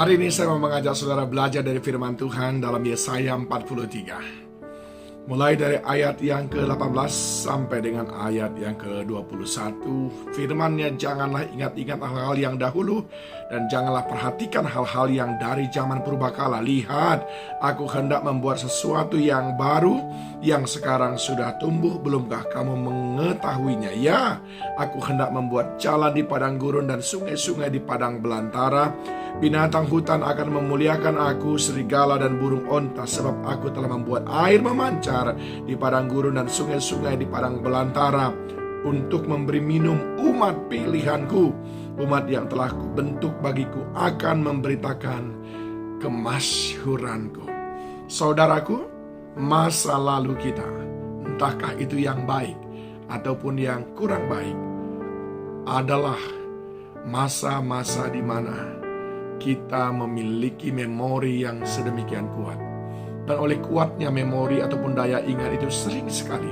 Hari ini saya mau mengajak saudara belajar dari firman Tuhan dalam Yesaya 43. Mulai dari ayat yang ke-18 sampai dengan ayat yang ke-21. Firman-Nya, janganlah ingat-ingat hal-hal yang dahulu, dan janganlah perhatikan hal-hal yang dari zaman purbakala. Lihat, aku hendak membuat sesuatu yang baru, yang sekarang sudah tumbuh. Belumkah kamu mengetahuinya? Ya, aku hendak membuat jalan di padang gurun dan sungai-sungai di padang belantara. Binatang hutan akan memuliakan aku, serigala dan burung onta, sebab aku telah membuat air memancar di padang gurun dan sungai-sungai di padang belantara, untuk memberi minum umat pilihanku. Umat yang telah kubentuk bagiku akan memberitakan kemasyhuranku. Saudaraku, masa lalu kita, entahkah itu yang baik ataupun yang kurang baik, adalah masa-masa di mana kita memiliki memori yang sedemikian kuat. Dan oleh kuatnya memori ataupun daya ingat itu, sering sekali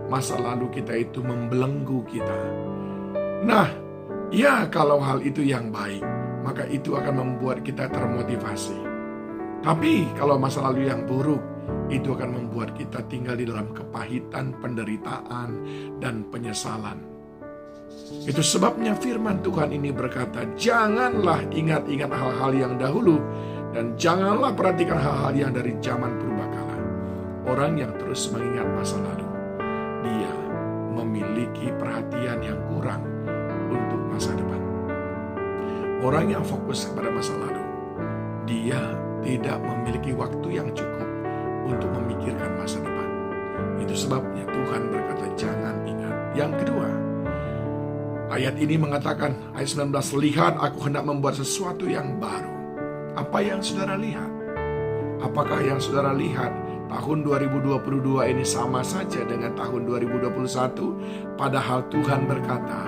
masa lalu kita itu membelenggu kita. Nah, ya, kalau hal itu yang baik, maka itu akan membuat kita termotivasi. Tapi kalau masa lalu yang buruk, itu akan membuat kita tinggal di dalam kepahitan, penderitaan, dan penyesalan. Itu sebabnya firman Tuhan ini berkata, janganlah ingat-ingat hal-hal yang dahulu, dan janganlah perhatikan hal-hal yang dari zaman purbakala. Orang yang terus mengingat masa lalu, dia memiliki perhatian yang kurang untuk masa depan. Orang yang fokus kepada masa lalu, dia tidak memiliki waktu yang cukup untuk memikirkan masa depan. Itu sebabnya Tuhan berkata, jangan ingat. Yang kedua, ayat ini mengatakan, ayat 19, lihat aku hendak membuat sesuatu yang baru. Apa yang saudara lihat? Apakah yang saudara lihat tahun 2022 ini sama saja dengan tahun 2021? Padahal Tuhan berkata,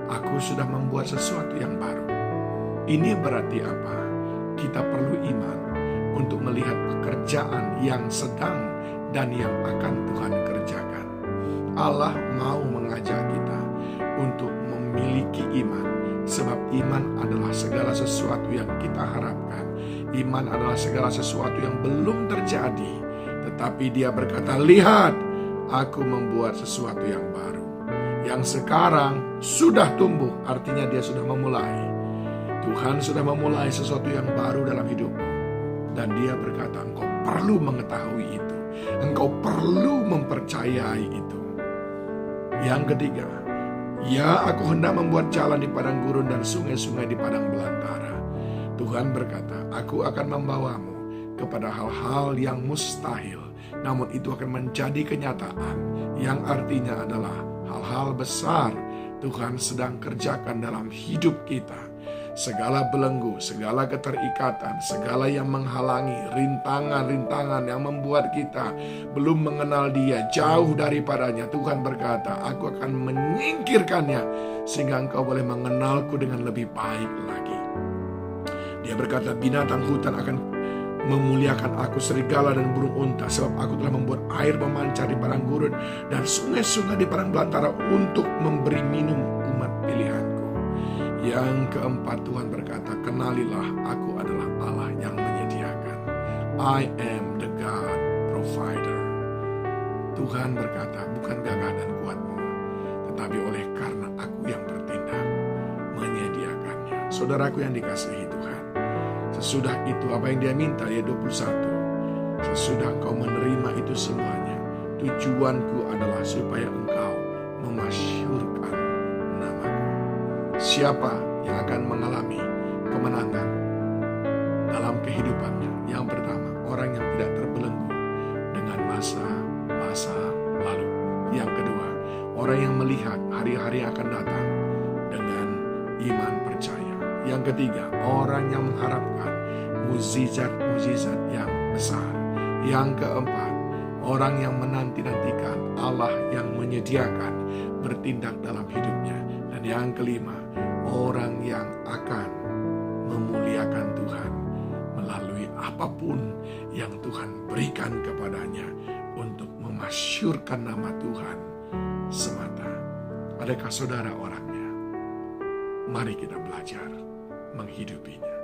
aku sudah membuat sesuatu yang baru. Ini berarti apa? Kita perlu iman untuk melihat pekerjaan yang sedang dan yang akan Tuhan kerjakan. Allah mau mengajak kita untuk memiliki iman, sebab iman adalah segala sesuatu yang kita harapkan. Iman adalah segala sesuatu yang belum terjadi, tetapi dia berkata, lihat, aku membuat sesuatu yang baru, yang sekarang sudah tumbuh. Artinya dia sudah memulai. Tuhan sudah memulai sesuatu yang baru dalam hidupmu, dan dia berkata, engkau perlu mengetahui itu, engkau perlu mempercayai itu. Yang ketiga, ya, aku hendak membuat jalan di padang gurun dan sungai-sungai di padang belantara. Tuhan berkata, aku akan membawamu kepada hal-hal yang mustahil, namun itu akan menjadi kenyataan, yang artinya adalah hal-hal besar Tuhan sedang kerjakan dalam hidup kita. Segala belenggu, segala keterikatan, segala yang menghalangi, rintangan-rintangan yang membuat kita belum mengenal dia, jauh daripadanya, Tuhan berkata, aku akan menyingkirkannya sehingga engkau boleh mengenalku dengan lebih baik lagi. Dia berkata, binatang hutan akan memuliakan aku, serigala dan burung unta, sebab aku telah membuat air memancar di padang gurun dan sungai-sungai di padang belantara, untuk memberi minum umat pilihanku. Yang keempat, Tuhan berkata, kenalilah aku adalah Allah yang menyediakan. I am the God provider. Tuhan berkata, bukan gagah dan kuatmu, tetapi oleh karena aku yang bertindak menyediakannya. Saudaraku yang dikasihi Tuhan, sesudah itu apa yang dia minta, ya 21, sesudah engkau menerima itu semuanya, tujuanku adalah supaya engkau memasyhurkan namaku. Siapa yang akan mengalami kemenangan dalam kehidupannya? Yang pertama, orang yang tidak terbelenggu dengan masa-masa lalu. Yang kedua, orang yang melihat hari-hari yang akan datang dengan iman percaya. Yang ketiga, orang yang mengharapkan mukjizat-mukjizat yang besar. Yang keempat, orang yang menanti-nantikan Allah yang menyediakan bertindak dalam hidupnya. Dan yang kelima, orang yang akan memuliakan Tuhan melalui apapun yang Tuhan berikan kepadanya untuk memasyhurkan nama Tuhan semata. Adakah saudara orangnya? Mari kita belajar menghidupinya.